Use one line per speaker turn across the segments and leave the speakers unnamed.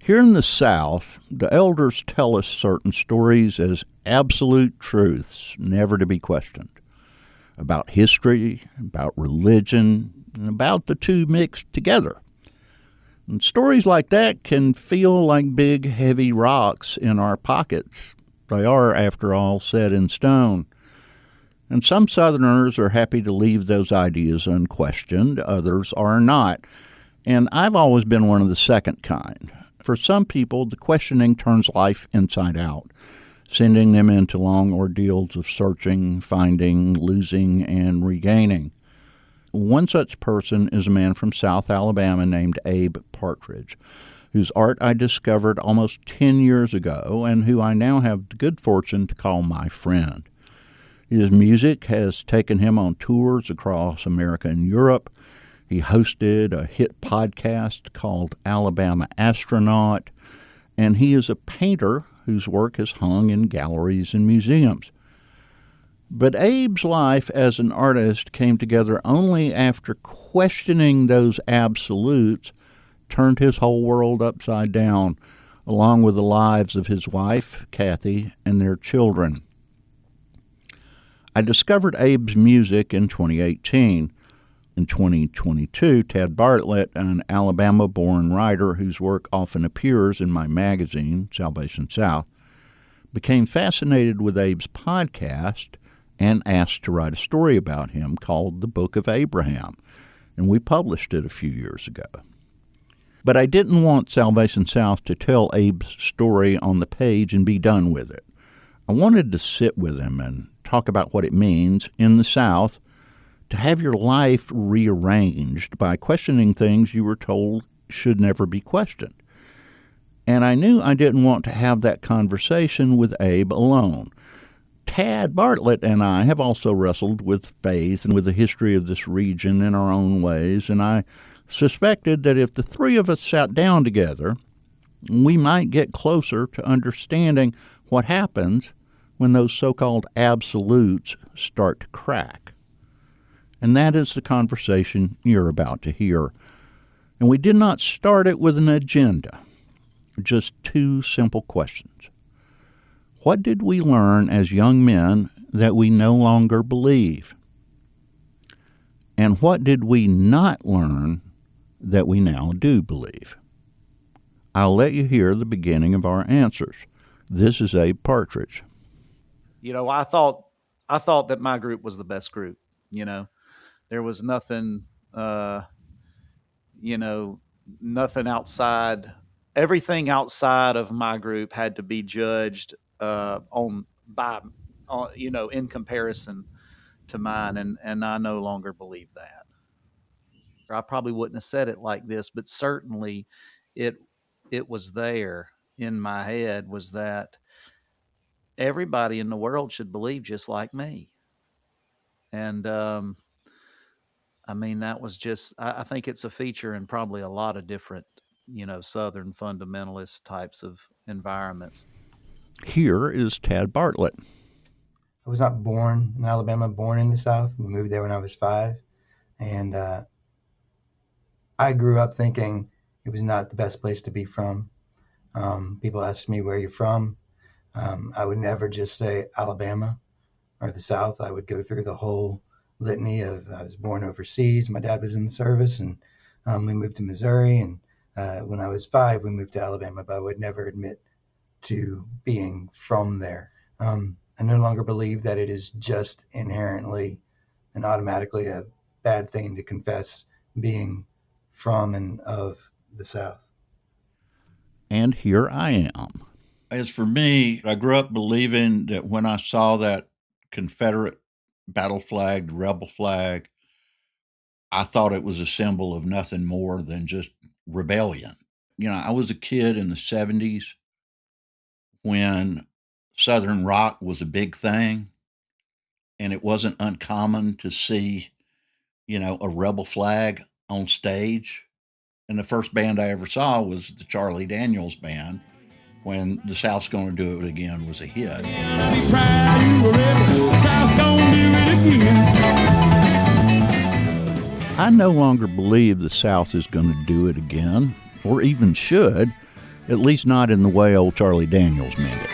Here in the South, the elders tell us certain stories as absolute truths, never to be questioned, about history, about religion, and about the two mixed together. And stories like that can feel like big, heavy rocks in our pockets. They are, after all, set in stone. And some Southerners are happy to leave those ideas unquestioned, others are not. And I've always been one of the second kind. For some people, the questioning turns life inside out, sending them into long ordeals of searching, finding, losing, and regaining. One such person is a man from South Alabama named Abe Partridge, whose art I discovered almost 10 years ago and who I now have the good fortune to call my friend. His music has taken him on tours across America and Europe. He hosted a hit podcast called Alabama Astronaut, and he is a painter whose work has hung in galleries and museums. But Abe's life as an artist came together only after questioning those absolutes turned his whole world upside down, along with the lives of his wife, Kathy, and their children. I discovered Abe's music in 2018. In 2022, Tad Bartlett, an Alabama-born writer whose work often appears in my magazine, Salvation South, became fascinated with Abe's podcast and asked to write a story about him called The Book of Abraham, and we published it a few years ago. But I didn't want Salvation South to tell Abe's story on the page and be done with it. I wanted to sit with him and talk about what it means in the South to have your life rearranged by questioning things you were told should never be questioned. And I knew I didn't want to have that conversation with Abe alone. Tad Bartlett and I have also wrestled with faith and with the history of this region in our own ways, and I suspected that if the three of us sat down together, we might get closer to understanding what happens when those so-called absolutes start to crack. And that is the conversation you're about to hear. And we did not start it with an agenda, just two simple questions. What did we learn as young men that we no longer believe? And what did we not learn that we now do believe? I'll let you hear the beginning of our answers. This is Abe Partridge.
I thought that my group was the best group. There was nothing, nothing outside. Everything outside of my group had to be judged in comparison to mine, and I no longer believe that. I probably wouldn't have said it like this, but certainly it was there in my head, was that everybody in the world should believe just like me. And that was just, I think it's a feature in probably a lot of different, Southern fundamentalist types of environments.
Here is Tad Bartlett.
I was not born in Alabama, born in the South. We moved there when I was 5. And I grew up thinking it was not the best place to be from. People asked me, where you're from. I would never just say Alabama or the South. I would go through the whole litany of, I was born overseas. My dad was in the service, and we moved to Missouri. And when I was 5, we moved to Alabama, but I would never admit to being from there. I no longer believe that it is just inherently and automatically a bad thing to confess being from and of the South.
And here I am. As for me, I grew up believing that when I saw that Confederate battle flag, the rebel flag, I thought it was a symbol of nothing more than just rebellion. I was a kid in the 70s when Southern rock was a big thing, and it wasn't uncommon to see, a rebel flag on stage. And the first band I ever saw was the Charlie Daniels Band, when The South's Gonna Do It Again was a hit. I no longer believe the South is going to do it again, or even should. at least not in the way old Charlie Daniels meant it.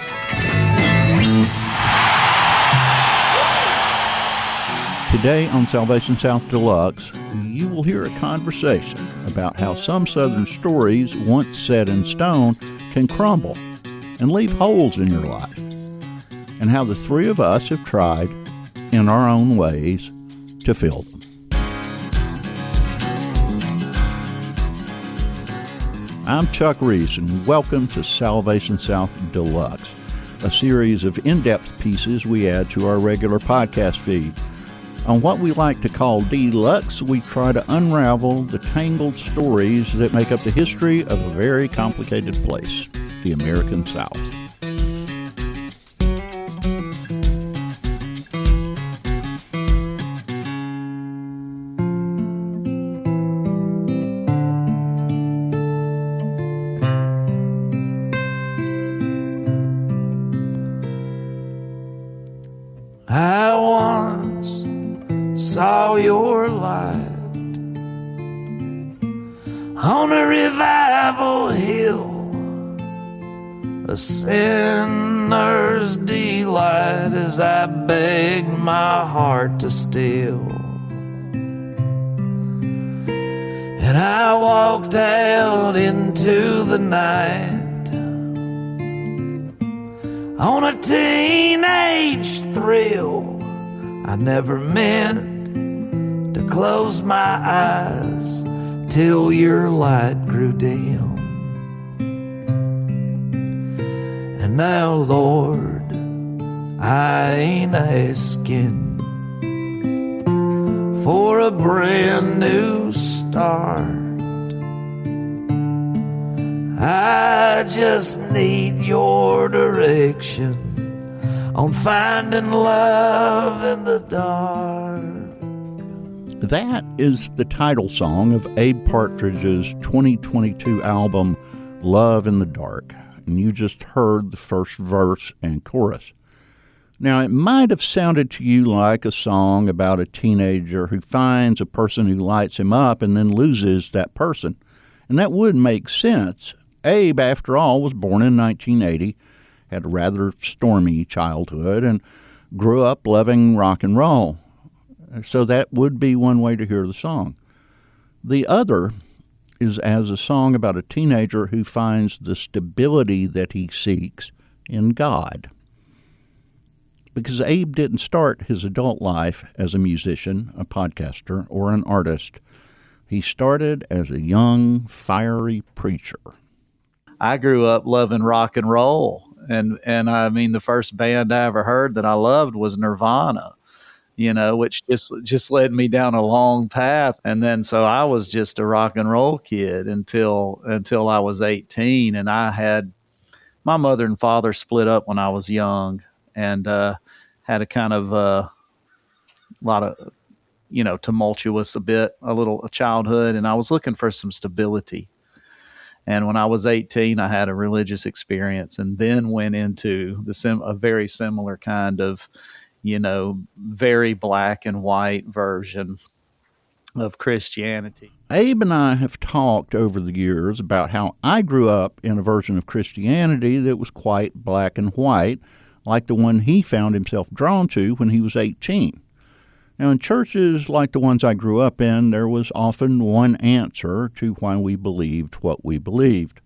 Today on Salvation South Deluxe, you will hear a conversation about how some Southern stories, once set in stone, can crumble and leave holes in your life, and how the three of us have tried, in our own ways, to fill them. I'm Chuck Reese, and welcome to Salvation South Deluxe, a series of in-depth pieces we add to our regular podcast feed. On what we like to call Deluxe, we try to unravel the tangled stories that make up the history of a very complicated place, the American South.
I once saw your light on a revival hill, a sinner's delight as I begged my heart to still. And I walked out into the night on a teenage thrill. I never meant to close my eyes till your light grew dim. And now, Lord, I ain't asking for a brand new start. I just need your direction on finding love in the dark.
That is the title song of Abe Partridge's 2022 album, Love in the Dark, and you just heard the first verse and chorus. Now, it might have sounded to you like a song about a teenager who finds a person who lights him up and then loses that person, and that would make sense. Abe, after all, was born in 1980, had a rather stormy childhood, and grew up loving rock and roll. So that would be one way to hear the song. The other is as a song about a teenager who finds the stability that he seeks in God. Because Abe didn't start his adult life as a musician, a podcaster, or an artist. He started as a young, fiery preacher.
I grew up loving rock and roll. And I mean, the first band I ever heard that I loved was Nirvana, which just led me down a long path. And then, so I was just a rock and roll kid until I was 18. And my mother and father split up when I was young, and had a kind of a lot of, tumultuous a childhood. And I was looking for some stability. And when I was 18, I had a religious experience, and then went into a very similar kind of, very black and white version of Christianity.
Abe and I have talked over the years about how I grew up in a version of Christianity that was quite black and white, like the one he found himself drawn to when he was 18. Now, in churches like the ones I grew up in, there was often one answer to why we believed what we believed: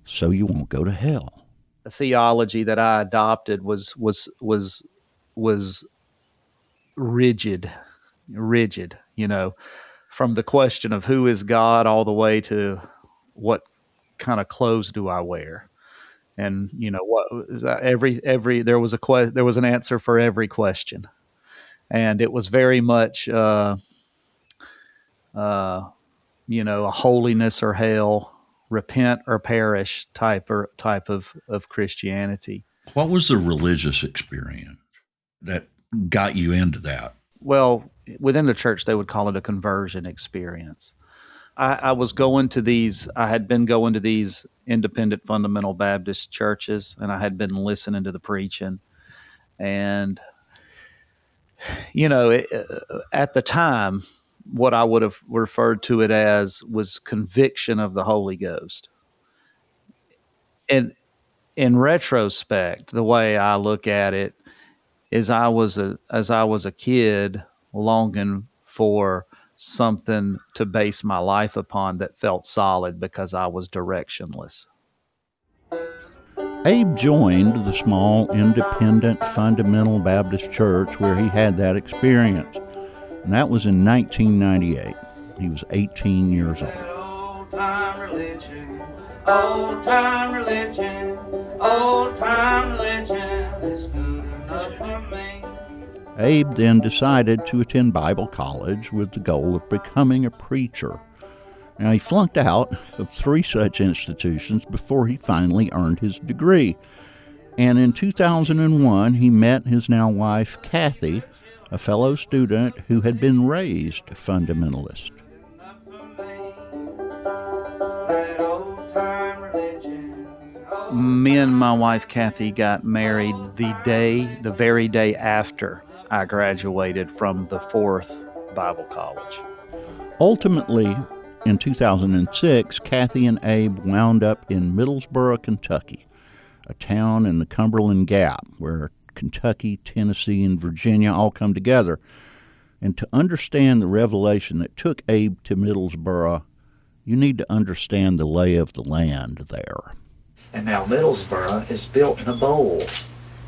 so you won't go to hell.
The theology that I adopted was rigid, from the question of who is God all the way to what kind of clothes do I wear. And, what is that? There was an answer for every question. And it was very much, a holiness or hell, repent or perish type of Christianity.
What was the religious experience that got you into that?
Well, within the church, they would call it a conversion experience. I had been going to these independent fundamental Baptist churches, and I had been listening to the preaching. And, at the time, what I would have referred to it as was conviction of the Holy Ghost. And in retrospect, the way I look at it is as I was a kid longing for something to base my life upon that felt solid because I was directionless.
Abe joined the small, independent, fundamental Baptist church where he had that experience, and that was in 1998. He was 18 years old.
Old time religion, old time religion, old time religion is good enough for me.
Abe then decided to attend Bible college with the goal of becoming a preacher. Now, he flunked out of 3 such institutions before he finally earned his degree. And in 2001, he met his now wife, Kathy, a fellow student who had been raised fundamentalist.
Me and my wife, Kathy, got married the very day after I graduated from the 4th Bible college.
Ultimately, in 2006, Kathy and Abe wound up in Middlesboro, Kentucky, a town in the Cumberland Gap where Kentucky, Tennessee, and Virginia all come together. And to understand the revelation that took Abe to Middlesboro, you need to understand the lay of the land there.
And now Middlesboro is built in a bowl.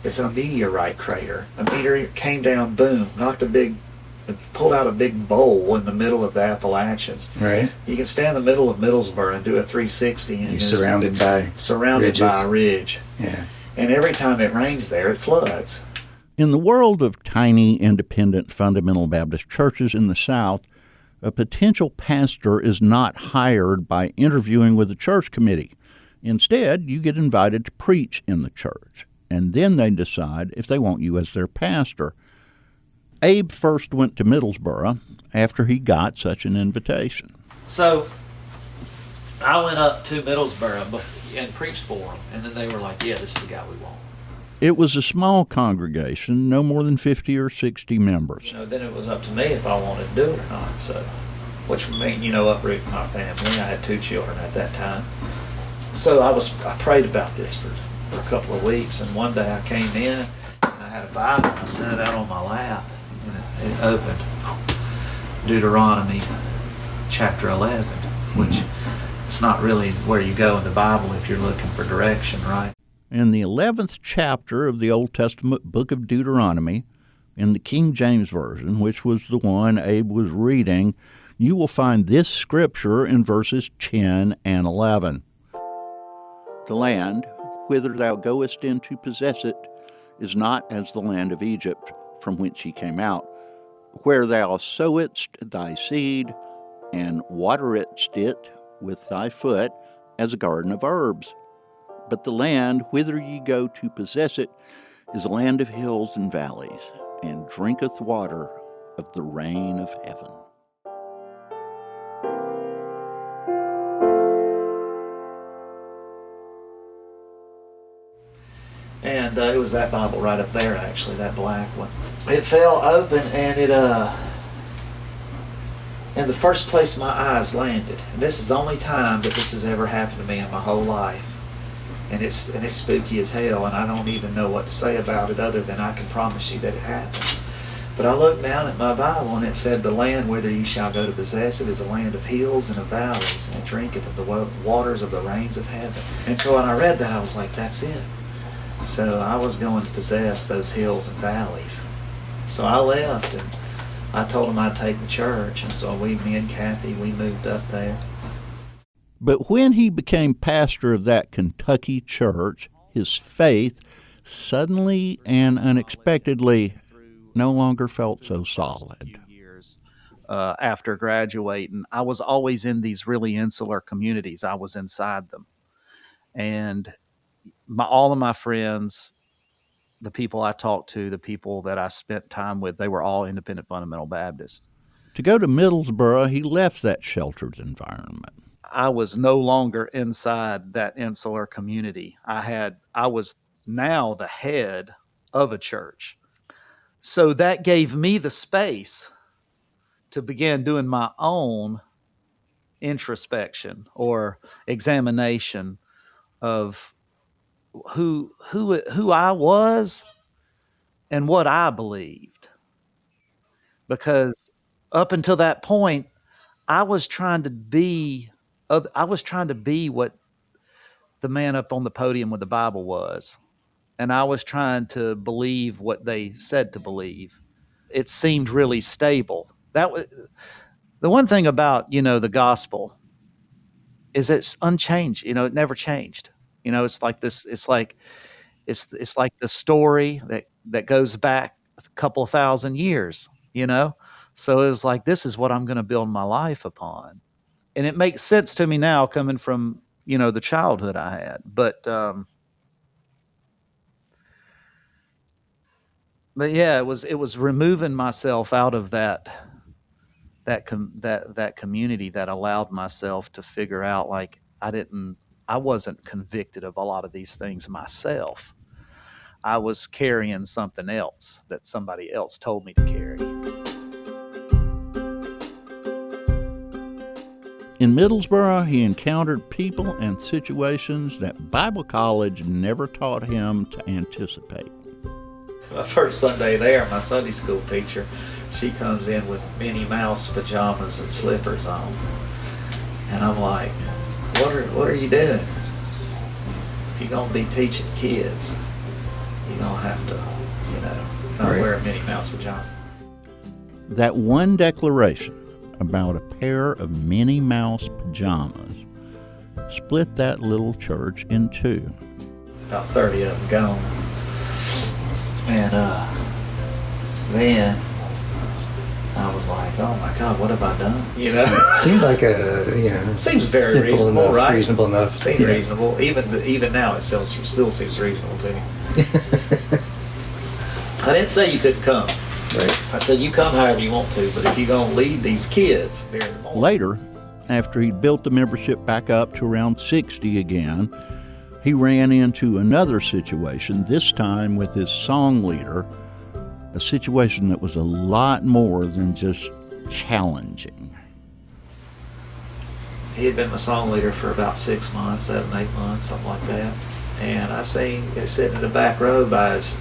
It's a meteorite crater. A meteor came down, boom, pulled out a big bowl in the middle of the Appalachians.
Right.
You can stand in the middle of Middlesboro and do a 360. And
You're surrounded by
a ridge.
Yeah.
And every time it rains there, it floods.
In the world of tiny, independent, fundamental Baptist churches in the South, a potential pastor is not hired by interviewing with the church committee. Instead, you get invited to preach in the church, and then they decide if they want you as their pastor. Abe first went to Middlesboro after he got such an invitation.
So I went up to Middlesboro and preached for them. And then they were like, yeah, this is the guy we want.
It was a small congregation, no more than 50 or 60 members.
Then it was up to me if I wanted to do it or not. So, which would mean, uprooting my family. I had 2 children at that time. So I prayed about this for a couple of weeks, and one day I came in and I had a Bible and I set it out on my lap, and it opened Deuteronomy chapter 11, which it's not really where you go in the Bible if you're looking for direction, right?
In the 11th chapter of the Old Testament book of Deuteronomy, in the King James Version, which was the one Abe was reading, you will find this scripture in verses 10 and 11. The land, whither thou goest in to possess it, is not as the land of Egypt, from whence ye came out, where thou sowedst thy seed, and wateredst it with thy foot, as a garden of herbs. But the land, whither ye go to possess it, is a land of hills and valleys, and drinketh water of the rain of heaven.
And it was that Bible right up there, actually, that black one. It fell open, and and the first place my eyes landed, and this is the only time that this has ever happened to me in my whole life, and it's spooky as hell, and I don't even know what to say about it other than I can promise you that it happened. But I looked down at my Bible, and it said, the land whither ye shall go to possess it is a land of hills and of valleys, and it drinketh of the waters of the rains of heaven. And so when I read that, I was like, that's it. So I was going to possess those hills and valleys. So I left, and I told him I'd take the church, and so me and Kathy, we moved up there.
But when he became pastor of that Kentucky church, his faith suddenly and unexpectedly no longer felt so solid.
Years after graduating, I was always in these really insular communities. I was inside them. And all of my friends, the people I talked to, the people that I spent time with, they were all independent fundamental Baptists.
To go to Middlesboro, he left that sheltered environment.
I was no longer inside that insular community. I was now the head of a church. So that gave me the space to begin doing my own introspection or examination of who I was and what I believed. Because up until that point, I was trying to be what the man up on the podium with the Bible was. And I was trying to believe what they said to believe. It seemed really stable. That was the one thing about, the gospel is it's unchanged. It never changed. It's like this, it's like the story that goes back a couple of thousand years. So it was like, this is what I'm going to build my life upon. And it makes sense to me now coming from, the childhood I had. But yeah, it was removing myself out of that community that allowed myself to figure out, like, I wasn't convicted of a lot of these things myself. I was carrying something else that somebody else told me to carry.
In Middlesboro, he encountered people and situations that Bible college never taught him to anticipate.
My first Sunday there, my Sunday school teacher, she comes in with Minnie Mouse pajamas and slippers on. And I'm like, what are you doing? If you're going to be teaching kids, you're going to have to, not wear Minnie Mouse pajamas.
That one declaration about a pair of Minnie Mouse pajamas split that little church in two.
About 30 of them gone. And then I was like, oh my God, what have I done?
Seemed like a
seems very
simple
reasonable,
enough,
right?
Reasonable enough.
Seems reasonable. Even now, it still seems reasonable to me. I didn't say you couldn't come.
Right.
I said you come however you want to, but if you're gonna lead these kids during the morning.
Later, after he'd built the membership back up to around 60 again, he ran into another situation, this time with his song leader, a situation that was a lot more than just challenging.
He had been my song leader for about 6 months, 7, 8 months, something like that. And I seen him sitting in the back row by his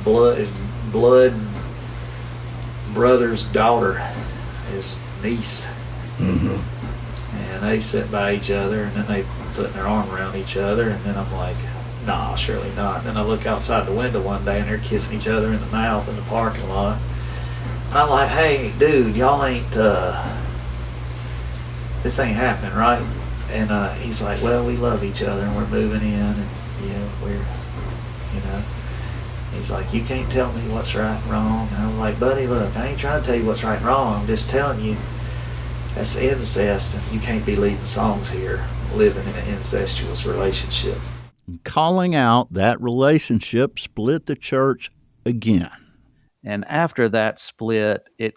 blood brother's daughter, his niece.
Mm-hmm.
And they sit by each other, and then they putting their arm around each other, and then I'm like, nah, surely not. And then I look outside the window one day, and they're kissing each other in the mouth in the parking lot. And I'm like, hey, dude, y'all ain't, this ain't happening, right? And he's like, well, we love each other, and we're moving in, and we're, he's like, you can't tell me what's right and wrong. And I'm like, buddy, look, I ain't trying to tell you what's right and wrong. I'm just telling you that's incest, and you can't be leading songs here, living in an incestuous relationship.
Calling out that relationship split the church again.
And after that split, it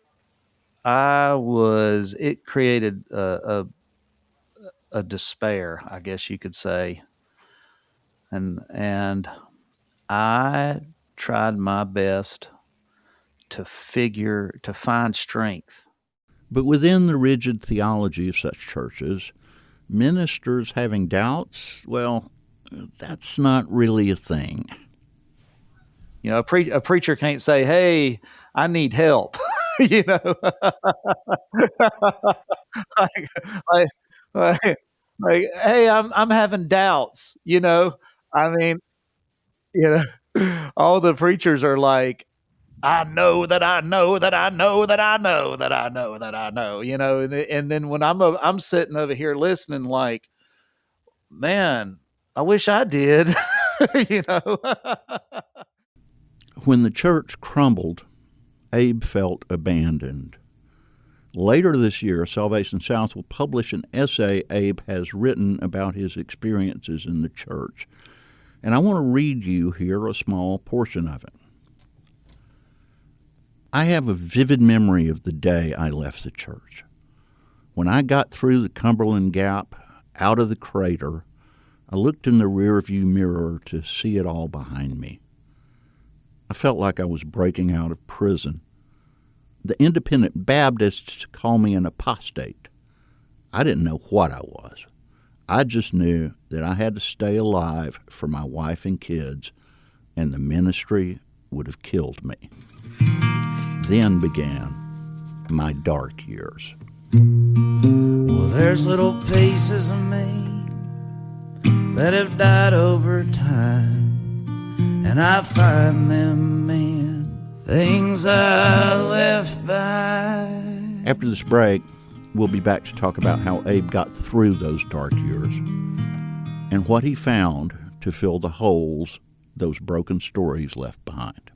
created a despair, I guess you could say. And I tried my best to find strength.
But within the rigid theology of such churches, ministers having doubts, well, that's not really a thing.
A preacher can't say, hey, I need help. Like, hey, I'm having doubts, I mean, all the preachers are like, I know that I know that I know that I know that I know that I know, and then when I'm sitting over here listening, like, man, I wish I did,
When the church crumbled, Abe felt abandoned. Later this year, Salvation South will publish an essay Abe has written about his experiences in the church. And I want to read you here a small portion of it. I have a vivid memory of the day I left the church. When I got through the Cumberland Gap, out of the crater, I looked in the rearview mirror to see it all behind me. I felt like I was breaking out of prison. The independent Baptists call me an apostate. I didn't know what I was. I just knew that I had to stay alive for my wife and kids, and the ministry would have killed me. Then began my dark years.
Well, there's little pieces of me that have died over time, and I find them in things I left behind.
After this break, we'll be back to talk about how Abe got through those dark years and what he found to fill the holes those broken stories left behind.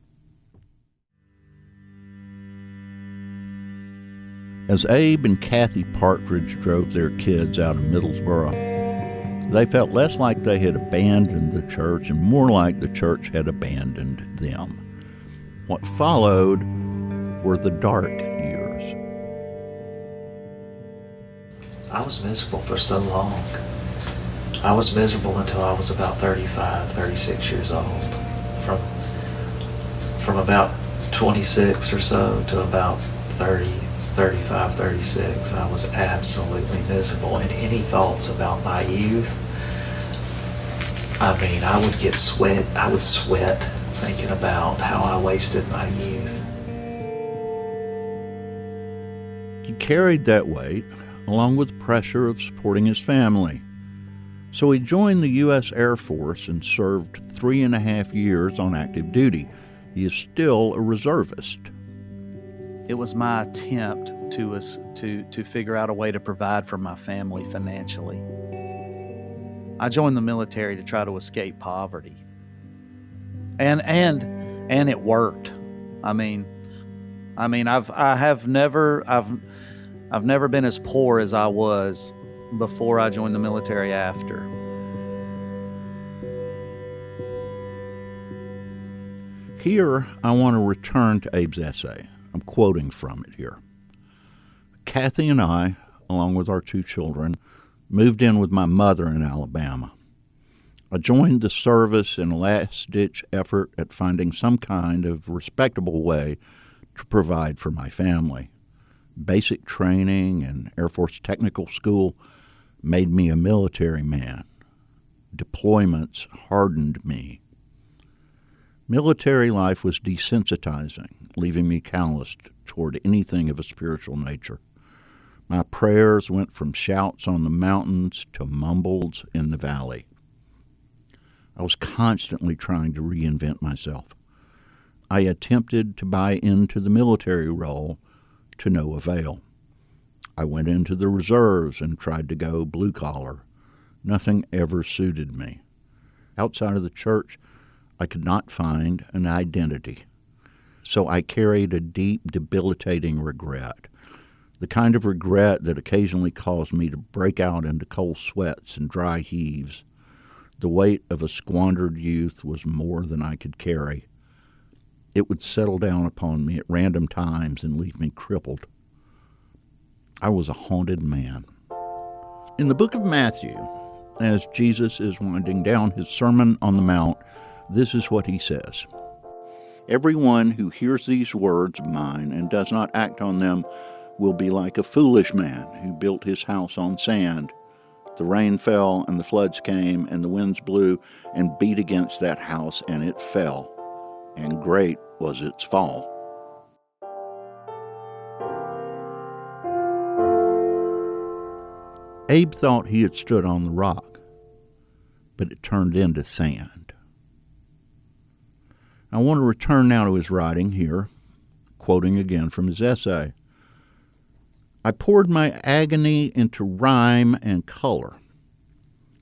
As Abe and Kathy Partridge drove their kids out of Middlesboro, they felt less like they had abandoned the church and more like the church had abandoned them. What followed were the dark years.
I was miserable for so long. I was miserable until I was about 35, 36 years old. From about 26 or so to about 30, 35, 36, I was absolutely miserable. And any thoughts about my youth, I mean, I would sweat thinking about how I wasted my youth.
He carried that weight, along with the pressure of supporting his family. So he joined the U.S. Air Force and served 3.5 years on active duty. He is still a reservist.
It was my attempt to figure out a way to provide for my family financially. I joined the military to try to escape poverty. And it worked. I've never been as poor as I was before I joined the military after.
Here, I want to return to Abe's essay. I'm quoting from it here. Kathy and I, along with our 2 children, moved in with my mother in Alabama. I joined the service in a last-ditch effort at finding some kind of respectable way to provide for my family. Basic training and Air Force Technical School made me a military man. Deployments hardened me. Military life was desensitizing, leaving me calloused toward anything of a spiritual nature. My prayers went from shouts on the mountains to mumbles in the valley. I was constantly trying to reinvent myself. I attempted to buy into the military role to no avail. I went into the reserves and tried to go blue collar. Nothing ever suited me. Outside of the church, I could not find an identity. So I carried a deep, debilitating regret, the kind of regret that occasionally caused me to break out into cold sweats and dry heaves. The weight of a squandered youth was more than I could carry. It would settle down upon me at random times and leave me crippled. I was a haunted man. In the book of Matthew, as Jesus is winding down his Sermon on the Mount, this is what he says. Everyone who hears these words of mine and does not act on them will be like a foolish man who built his house on sand. The rain fell, and the floods came, and the winds blew and beat against that house, and it fell, and great was its fall. Abe thought he had stood on the rock, but it turned into sand. I want to return now to his writing here, quoting again from his essay. I poured my agony into rhyme and color.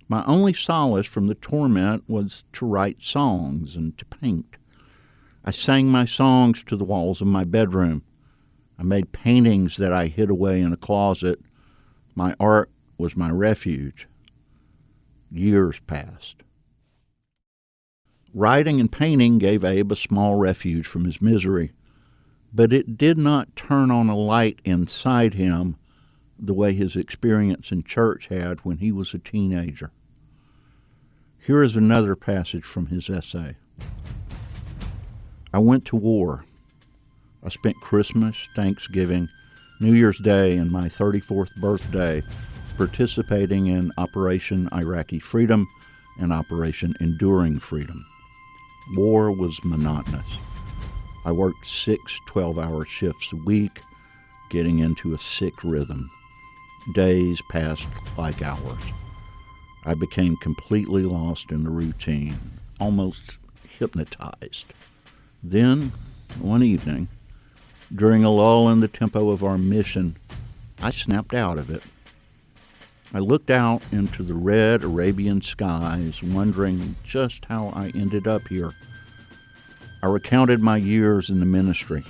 My only solace from the torment was to write songs and to paint. I sang my songs to the walls of my bedroom. I made paintings that I hid away in a closet. My art was my refuge. Years passed. Writing and painting gave Abe a small refuge from his misery, but it did not turn on a light inside him the way his experience in church had when he was a teenager. Here is another passage from his essay. I went to war. I spent Christmas, Thanksgiving, New Year's Day, and my 34th birthday participating in Operation Iraqi Freedom and Operation Enduring Freedom. War was monotonous. I worked 6 12-hour shifts a week, getting into a sick rhythm. Days passed like hours. I became completely lost in the routine, almost hypnotized. Then, one evening, during a lull in the tempo of our mission, I snapped out of it. I looked out into the red Arabian skies, wondering just how I ended up here. I recounted my years in the ministry.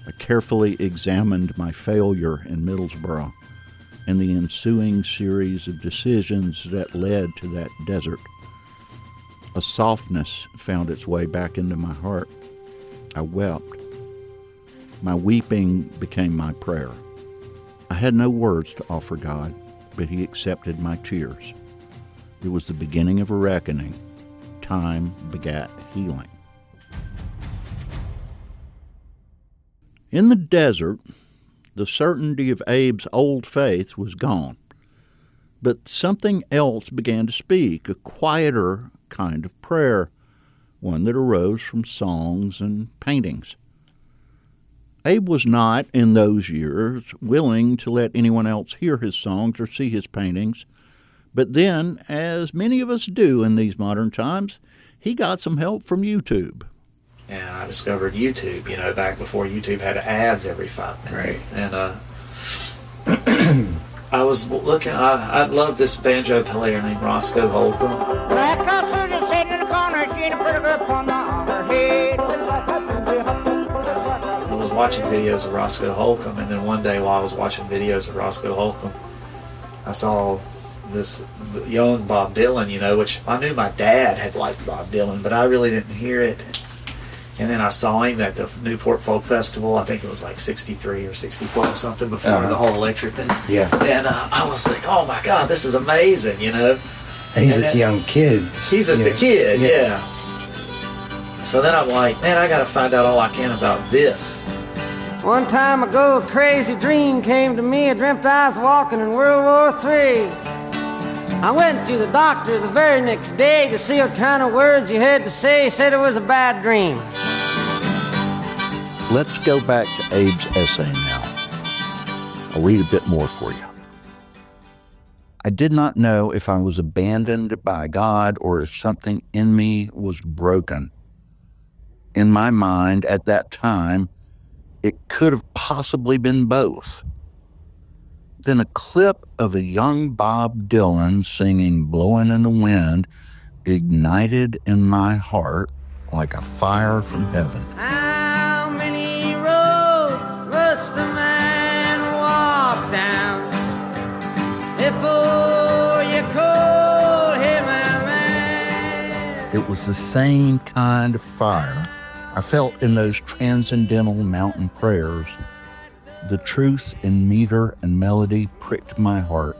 I carefully examined my failure in Middlesboro and the ensuing series of decisions that led to that desert. A softness found its way back into my heart. I wept. My weeping became my prayer. I had no words to offer God, but He accepted my tears. It was the beginning of a reckoning. Time begat healing. In the desert, the certainty of Abe's old faith was gone. But something else began to speak, a quieter kind of prayer, one that arose from songs and paintings. Abe was not, in those years, willing to let anyone else hear his songs or see his paintings. But then, as many of us do in these modern times, he got some help from YouTube.
And I discovered YouTube, back before YouTube had ads every 5 minutes.
Right.
And I was looking, I love this banjo player named Roscoe Holcomb.
Black couples just sitting in the corner, she ain't put a grip on her head.
I was watching videos of Roscoe Holcomb, and then one day while I was watching videos of Roscoe Holcomb, I saw this young Bob Dylan, which I knew my dad had liked Bob Dylan, but I really didn't hear it. And then I saw him at the Newport Folk Festival. I think it was like 63 or 64 or something before the whole lecture thing.
Yeah.
And I was like, oh my God, this is amazing,
And he's this young kid.
He's just a kid, yeah. So then I'm like, man, I got to find out all I can about this.
One time ago, a crazy dream came to me. I dreamt I was walking in World War III. I went to the doctor the very next day to see what kind of words he had to say. He said it was a bad dream.
Let's go back to Abe's essay now. I'll read a bit more for you. I did not know if I was abandoned by God or if something in me was broken. In my mind at that time, it could have possibly been both. Then a clip of a young Bob Dylan singing Blowing in the Wind ignited in my heart like a fire from heaven.
How many roads must a man walk down before you call him a man?
It was the same kind of fire I felt in those transcendental mountain prayers. The truth in meter and melody pricked my heart.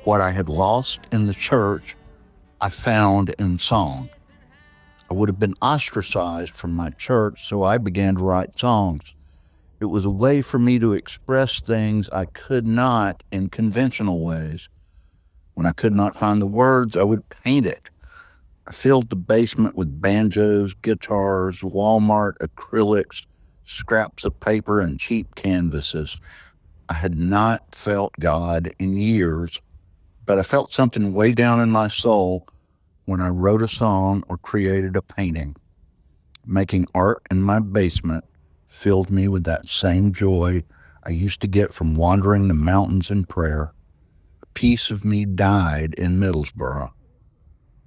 What I had lost in the church, I found in song. I would have been ostracized from my church, so I began to write songs. It was a way for me to express things I could not in conventional ways. When I could not find the words, I would paint it. I filled the basement with banjos, guitars, Walmart acrylics, scraps of paper, and cheap canvases. I had not felt God in years, but I felt something way down in my soul when I wrote a song or created a painting. Making art in my basement filled me with that same joy I used to get from wandering the mountains in prayer. A piece of me died in Middlesboro,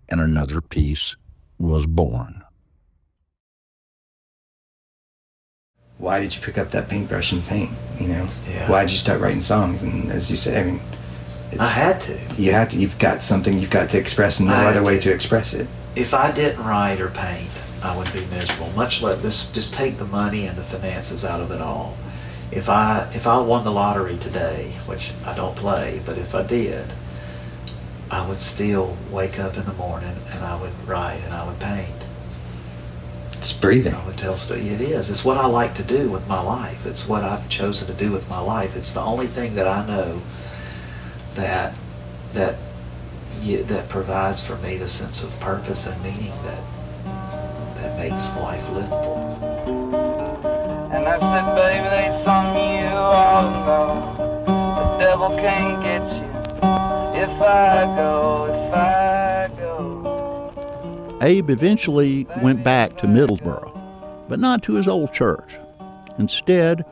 and another piece was born.
Why did you pick up that paintbrush and paint?
Yeah.
Why did you start writing songs? And as you said,
I had to.
You have to. You've got something you've got to express, and no other way to express it.
If I didn't write or paint, I would be miserable. Much less just take the money and the finances out of it all. If I won the lottery today, which I don't play, but if I did, I would still wake up in the morning and I would write and I would paint.
It's breathing.
I would tell stories. It is. It's what I like to do with my life. It's what I've chosen to do with my life. It's the only thing that I know that provides for me the sense of purpose and meaning that makes life livable.
And I said, baby, they sung you all alone. The devil can't get you if I go.
Abe eventually went back to Middlesboro, but not to his old church. Instead,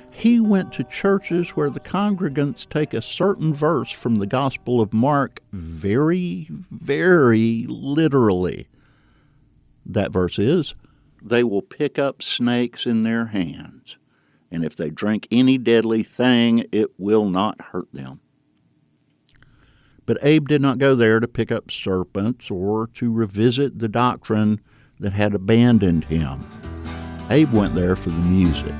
he went to churches where the congregants take a certain verse from the Gospel of Mark very, very literally. That verse is, "They will pick up snakes in their hands, and if they drink any deadly thing, it will not hurt them." But Abe did not go there to pick up serpents or to revisit the doctrine that had abandoned him. Abe went there for the music.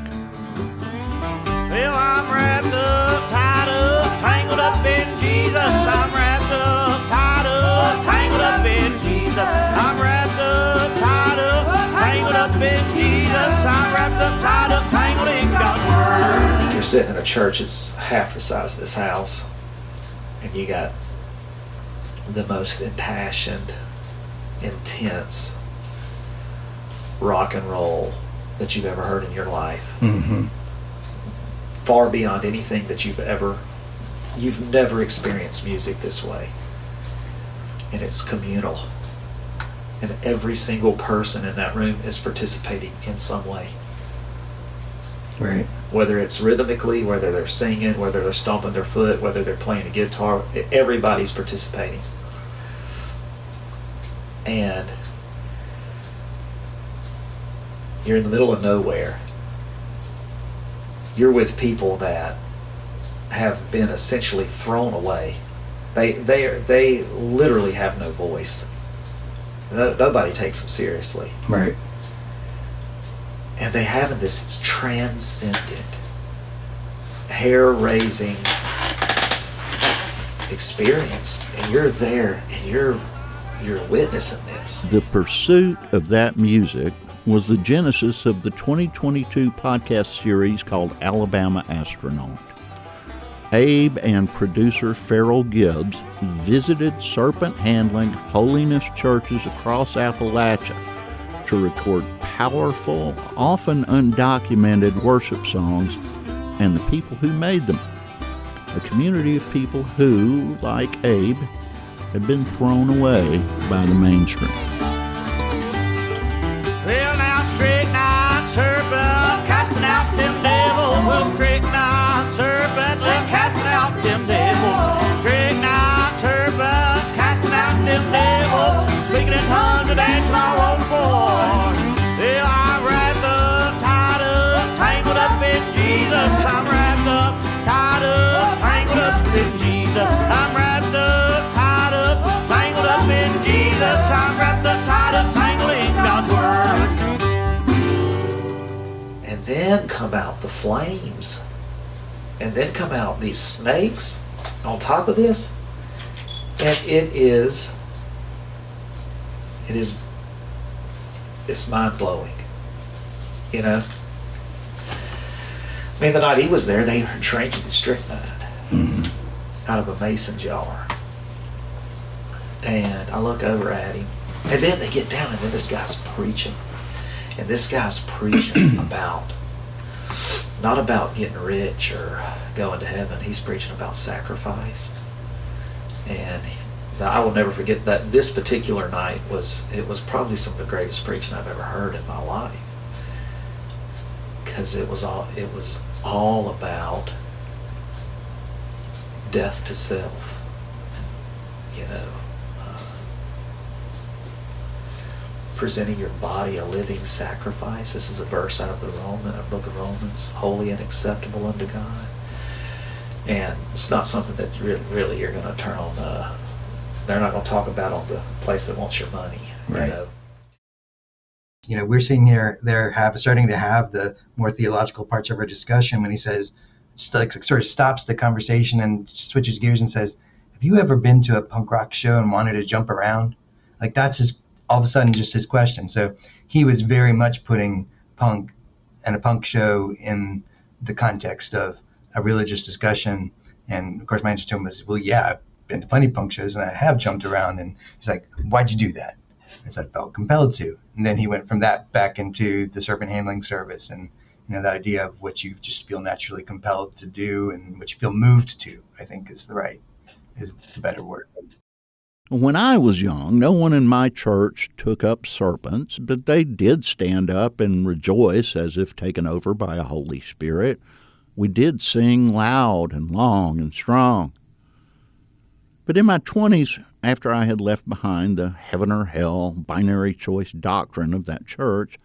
Well, I'm wrapped up, tied up, tangled up in Jesus. I'm wrapped up, tied up, tangled up in Jesus. I'm wrapped up, tied up, tangled up in Jesus. I'm wrapped up, tied up, tangled in God's word.
You're sitting in a church that's half the size of this house, and you got the most impassioned, intense rock and roll that you've ever heard in your life.
Mm-hmm.
Far beyond anything that you've never experienced music this way. And it's communal. And every single person in that room is participating in some way.
Right.
Whether it's rhythmically, whether they're singing, whether they're stomping their foot, whether they're playing a guitar, everybody's participating. And you're in the middle of nowhere. You're with people that have been essentially thrown away. They literally have no voice. Nobody takes them seriously.
Right.
And they're having this transcendent, hair-raising experience, and you're there, and you're witnessing this.
The pursuit of that music was the genesis of the 2022 podcast series called Alabama Astronaut. Abe and producer Farrell Gibbs visited serpent-handling holiness churches across Appalachia to record powerful, often undocumented worship songs and the people who made them. A community of people who, like Abe, had been thrown away by the mainstream.
Well, now strychnine serpent, casting out them devils. Well, strychnine serpent, casting out them devils. Strychnine serpent, casting out them devils. Speaking in tongues and dancing all over the floor. Well, I'm wrapped up, tied up, tangled up in Jesus. I'm wrapped up, tied up, tangled up in Jesus. I'm wrapped up, tied up, tangled up in Jesus. I'm wrapped up, tied up, tangled in God's word.
And then come out the flames. And then come out these snakes on top of this. And it's mind-blowing. You know? I mean, the night he was there, they were drinking strychnine out of a mason jar. And I look over at him. And then they get down, and then this guy's preaching. And this guy's preaching about, not about getting rich or going to heaven. He's preaching about sacrifice. And I will never forget that this particular night was probably some of the greatest preaching I've ever heard in my life. Because it was all about death to self. You know, presenting your body a living sacrifice. This is a verse out of the book of Romans, holy and acceptable unto God. And it's not something that really you're going to turn on. They're not going to talk about on the place that wants your money.
Right.
You know, we're seeing here they're starting to have the more theological parts of our discussion when he says, sort of stops the conversation and switches gears and says, "Have you ever been to a punk rock show and wanted to jump around?" Like that's all of a sudden just his question. So he was very much putting punk and a punk show in the context of a religious discussion And of course, my answer to him was, well, yeah, I've been to plenty of punk shows and I have jumped around. And he's like, why'd you do that? I said, I felt compelled to. And then he went from that back into the serpent handling service, and that idea of what you just feel naturally compelled to do and what you feel moved to, I think is the better word.
When I was young, no one in my church took up serpents, but they did stand up and rejoice as if taken over by a Holy Spirit. We did sing loud and long and strong. But in my 20s, after I had left behind the heaven or hell binary choice doctrine of that church,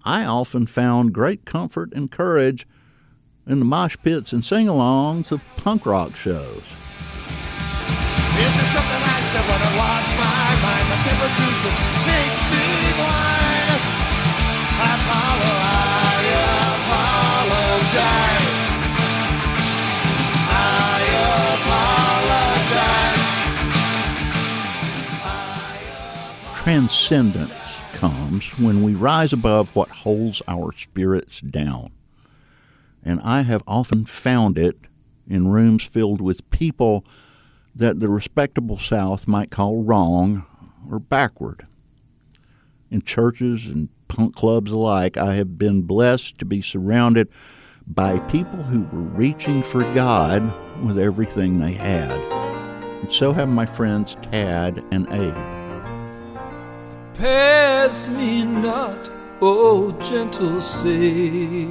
I often found great comfort and courage in the mosh pits and sing-alongs of punk rock shows.
Is there something I said when I lost my mind? My temper makes me blind. I apologize.
Transcendence comes when we rise above what holds our spirits down. And I have often found it in rooms filled with people that the respectable South might call wrong or backward. In churches and punk clubs alike, I have been blessed to be surrounded by people who were reaching for God with everything they had. And so have my friends Tad and Abe.
Pass me not, O gentle Savior,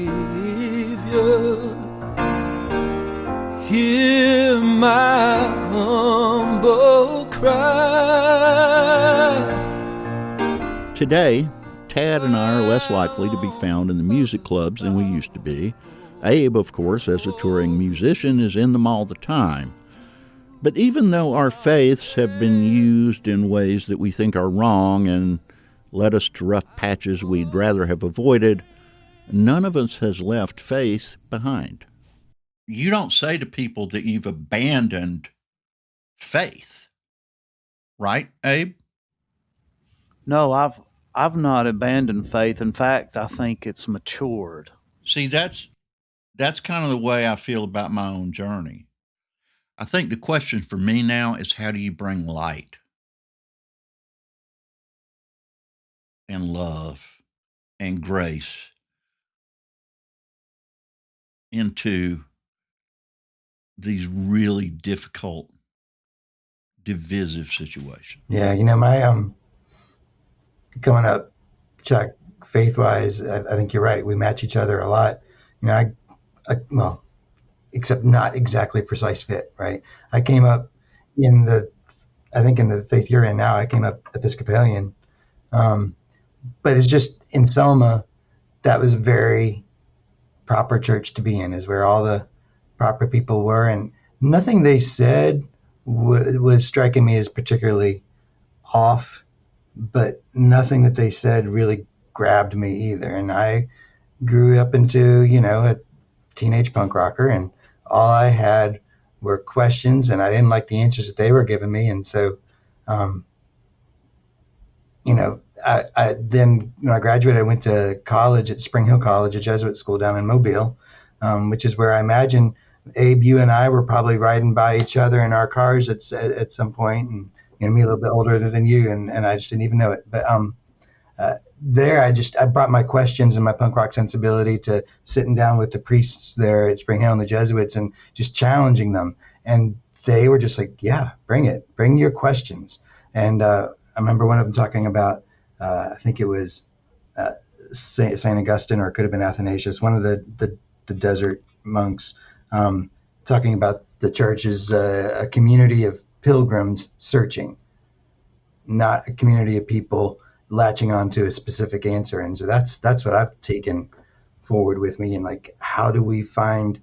hear my humble cry.
Today, Tad and I are less likely to be found in the music clubs than we used to be. Abe, of course, as a touring musician, is in them all the time. But even though our faiths have been used in ways that we think are wrong and led us to rough patches we'd rather have avoided, none of us has left faith behind. You don't say to people that you've abandoned faith, right, Abe?
No, I've not abandoned faith. In fact, I think it's matured.
See, that's kind of the way I feel about my own journey. I think the question for me now is, how do you bring light and love and grace into these really difficult, divisive situations?
Yeah, my coming up, Chuck, faith-wise, I think you're right. We match each other a lot. Well, except not exactly precise fit, right? I came up in the faith you're in now, I came up Episcopalian. But it's just in Selma, that was a very proper church to be in, is where all the proper people were. And nothing they said was striking me as particularly off, but nothing that they said really grabbed me either. And I grew up into, a teenage punk rocker, and all I had were questions, and I didn't like the answers that they were giving me. And so, I then when I graduated, I went to college at Spring Hill College, a Jesuit school down in Mobile, which is where I imagine, Abe, you and I were probably riding by each other in our cars at some point, and me a little bit older than you, and I just didn't even know it. But there, I brought my questions and my punk rock sensibility to sitting down with the priests there at Spring Hill and the Jesuits and just challenging them. And they were just like, yeah, bring it. Bring your questions. And I remember one of them talking about, I think it was St. Augustine, or it could have been Athanasius, one of the desert monks, talking about the church as a community of pilgrims searching, not a community of people latching onto a specific answer. And so that's what I've taken forward with me. And like, how do we find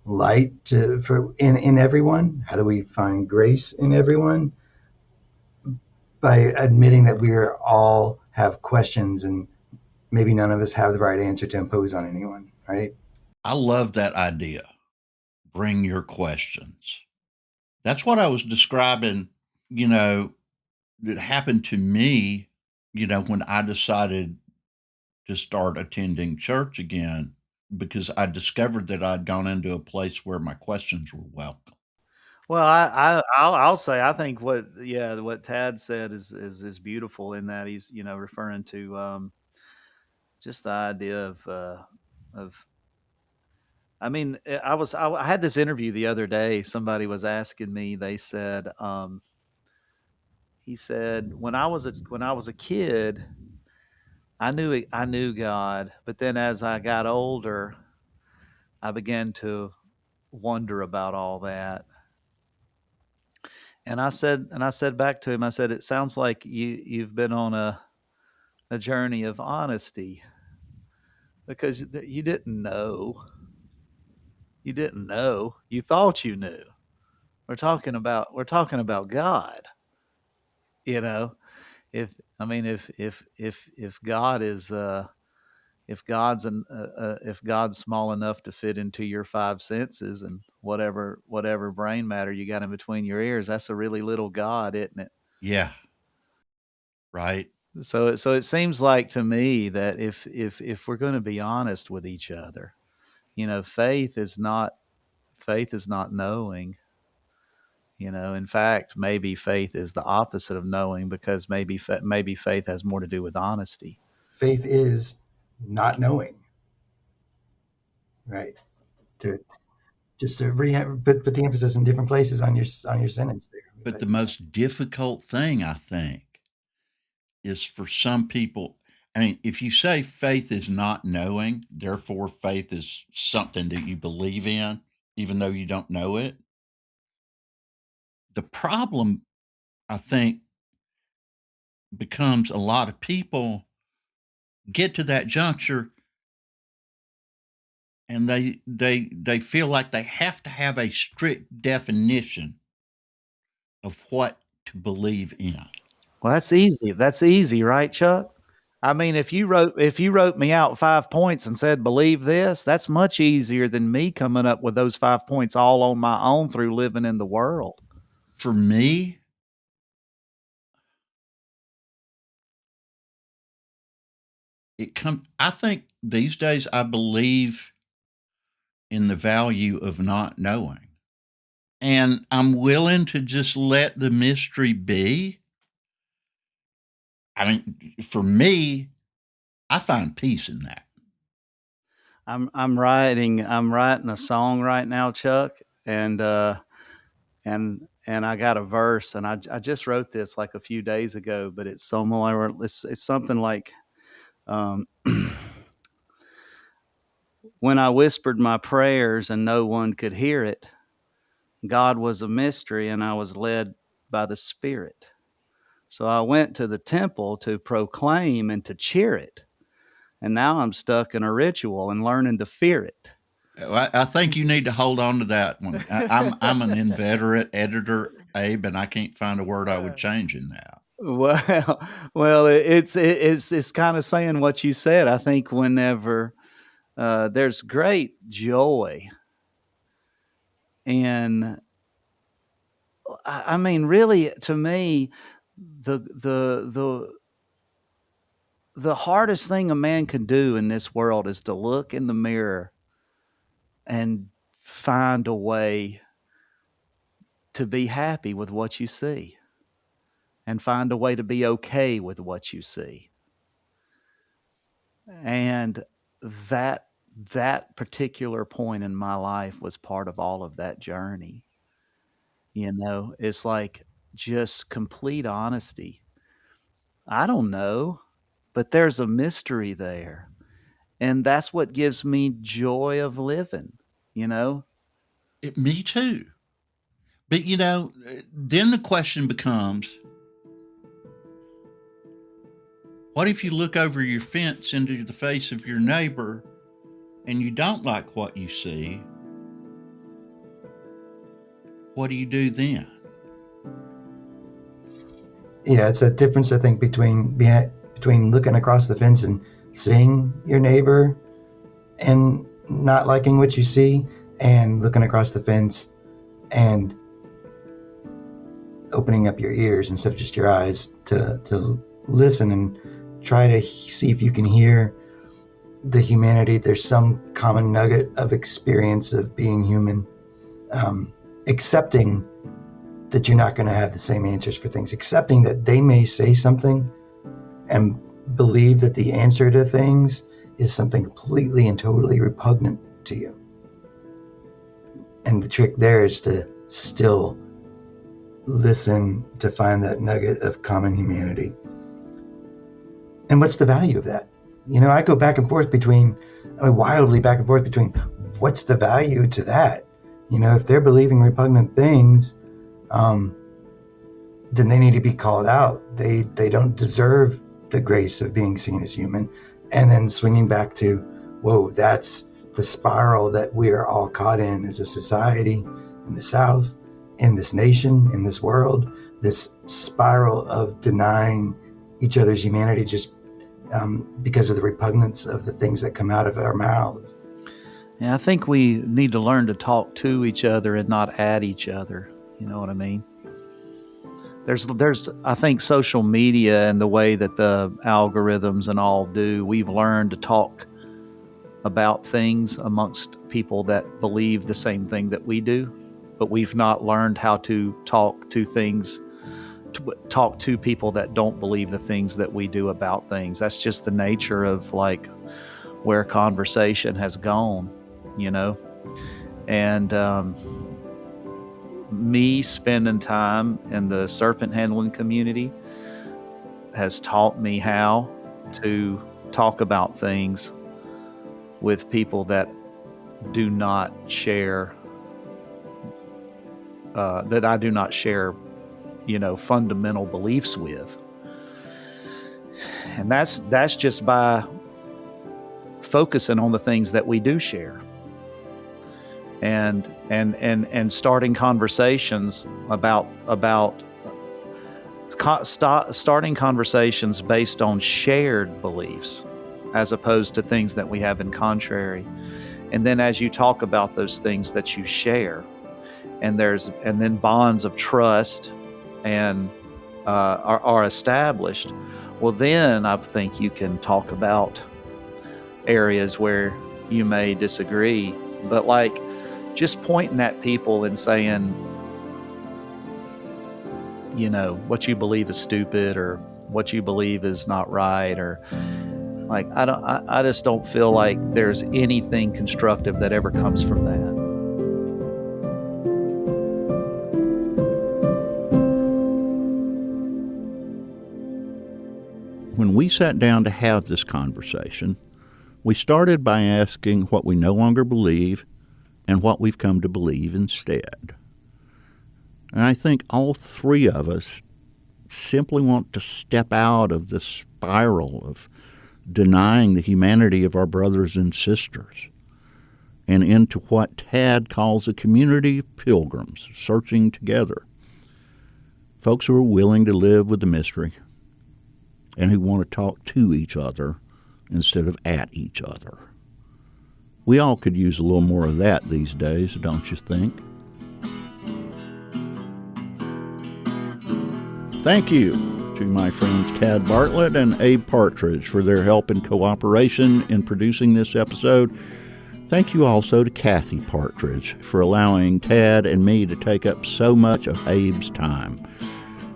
light in everyone? How do we find grace in everyone? By admitting that we all have questions, and maybe none of us have the right answer to impose on anyone, right?
I love that idea. Bring your questions. That's what I was describing, that happened to me, when I decided to start attending church again. because I discovered that I'd gone into a place where my questions were welcome.
Well, I'll say I think what Tad said is beautiful in that he's referring to just the idea of I mean I had this interview the other day. Somebody was asking me. They said he said when I was a kid, I knew God, but then as I got older, I began to wonder about all that. And I said back to him, I said, it sounds like you've been on a journey of honesty because you didn't know. You didn't know. You thought you knew. We're talking about God. You know, if God is if God's small enough to fit into your five senses and whatever brain matter you got in between your ears, that's a really little God, isn't it?
Yeah. Right.
So it seems like to me that if we're going to be honest with each other, faith is not knowing. In fact, maybe faith is the opposite of knowing because maybe faith has more to do with honesty.
Faith is not knowing. Right. To put the emphasis in different places on your sentence there.
But the most difficult thing, I think, is for some people. I mean, if you say faith is not knowing, therefore faith is something that you believe in, even though you don't know it. The problem, I think, becomes a lot of people get to that juncture and they feel like they have to have a strict definition of what to believe in.
Well, that's easy. That's easy, right, Chuck? I mean, if you wrote me out 5 points and said believe this, that's much easier than me coming up with those 5 points all on my own through living in the world.
For me, I think these days I believe in the value of not knowing. And I'm willing to just let the mystery be. I mean, for me, I find peace in that.
I'm writing a song right now, Chuck, and I got a verse, and I just wrote this like a few days ago, but it's similar. It's something like, when I whispered my prayers and no one could hear it, God was a mystery and I was led by the Spirit. So I went to the temple to proclaim and to cheer it. And now I'm stuck in a ritual and learning to fear it.
I think you need to hold on to that one. I'm an inveterate editor, Abe, and I can't find a word I would change in that.
Well, it's kind of saying what you said. I think whenever there's great joy in, I mean, really, to me, the hardest thing a man can do in this world is to look in the mirror and find a way to be happy with what you see and find a way to be okay with what you see. And that particular point in my life was part of all of that journey. It's like just complete honesty. I don't know, but there's a mystery there. And that's what gives me joy of living,
Me too. But, then the question becomes, what if you look over your fence into the face of your neighbor and you don't like what you see? What do you do then?
Yeah, it's a difference, I think, between looking across the fence and seeing your neighbor and not liking what you see, and looking across the fence and opening up your ears instead of just your eyes to listen and try to see if you can hear the humanity, there's some common nugget of experience of being human, accepting that you're not going to have the same answers for things, accepting that they may say something and believe that the answer to things is something completely and totally repugnant to you. And the trick there is to still listen to find that nugget of common humanity. And what's the value of that? You know, I go back and forth wildly back and forth between what's the value to that? You know, if they're believing repugnant things, then they need to be called out. They don't deserve the grace of being seen as human. And then swinging back to, whoa, that's the spiral that we are all caught in as a society in the South, in this nation, in this world, this spiral of denying each other's humanity just because of the repugnance of the things that come out of our mouths.
And I think we need to learn to talk to each other and not at each other. You know what I mean? There's I think social media and the way that the algorithms and all do, we've learned to talk about things amongst people that believe the same thing that we do, but we've not learned how to talk to people that don't believe the things that we do about things. That's just the nature of like where conversation has gone, you know? And me spending time in the serpent handling community has taught me how to talk about things with people that do not share, that I do not share, you know, fundamental beliefs with. And that's just by focusing on the things that we do share. And starting conversations starting conversations based on shared beliefs as opposed to things that we have in contrary. And then as you talk about those things that you share, and then bonds of trust and are established, well, then I think you can talk about areas where you may disagree, but like just pointing at people and saying, you know, what you believe is stupid or what you believe is not right, or like I just don't feel like there's anything constructive that ever comes from that.
When we sat down to have this conversation, we started by asking what we no longer believe and what we've come to believe instead. And I think all three of us simply want to step out of the spiral of denying the humanity of our brothers and sisters and into what Tad calls a community of pilgrims searching together. Folks who are willing to live with the mystery and who want to talk to each other instead of at each other. We all could use a little more of that these days, don't you think? Thank you to my friends Tad Bartlett and Abe Partridge for their help and cooperation in producing this episode. Thank you also to Kathy Partridge for allowing Tad and me to take up so much of Abe's time.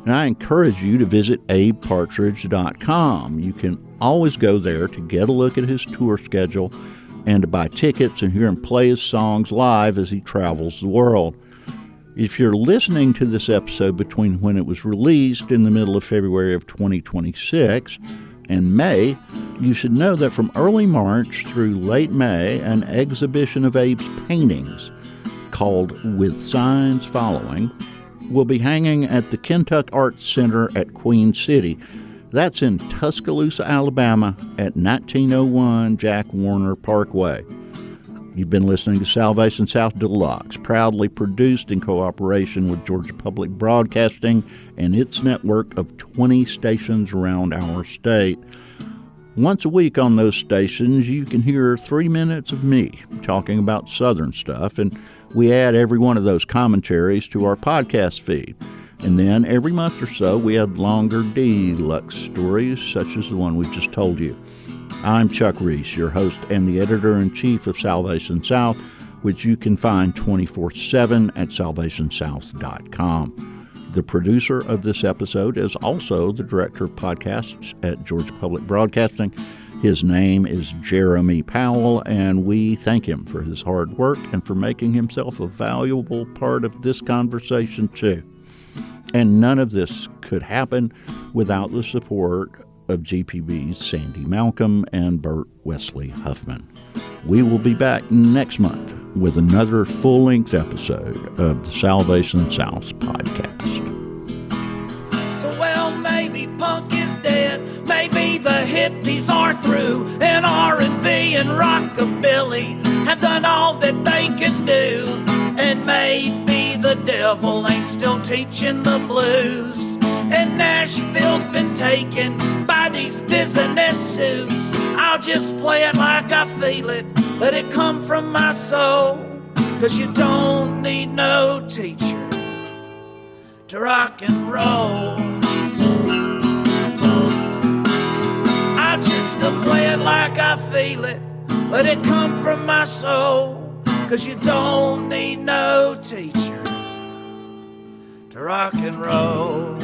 And I encourage you to visit abepartridge.com. You can always go there to get a look at his tour schedule and to buy tickets and hear him play his songs live as he travels the world. If you're listening to this episode between when it was released in the middle of February of 2026 and May, you should know that from early March through late May, an exhibition of Abe's paintings called With Signs Following will be hanging at the Kentuck Arts Center at Queen City. That's in Tuscaloosa, Alabama at 1901 Jack Warner Parkway. You've been listening to Salvation South Deluxe, proudly produced in cooperation with Georgia Public Broadcasting and its network of 20 stations around our state. Once a week on those stations, you can hear 3 minutes of me talking about Southern stuff, and we add every one of those commentaries to our podcast feed. And then every month or so, we add longer deluxe stories, such as the one we just told you. I'm Chuck Reese, your host and the editor-in-chief of Salvation South, which you can find 24/7 at salvationsouth.com. The producer of this episode is also the director of podcasts at Georgia Public Broadcasting. His name is Jeremy Powell, and we thank him for his hard work and for making himself a valuable part of this conversation, too. And none of this could happen without the support of GPB's Sandy Malcolm and Bert Wesley Huffman. We will be back next month with another full-length episode of the Salvation South podcast.
So well, maybe punk is dead, maybe the hippies are through, and R&B and rockabilly have done all that they can do, and maybe the devil ain't still teaching the blues, and Nashville's been taken by these business suits. I'll just play it like I feel it, let it come from my soul, 'cause you don't need no teacher to rock and roll. I just play it like I feel it, let it come from my soul, 'cause you don't need no teacher to rock and roll.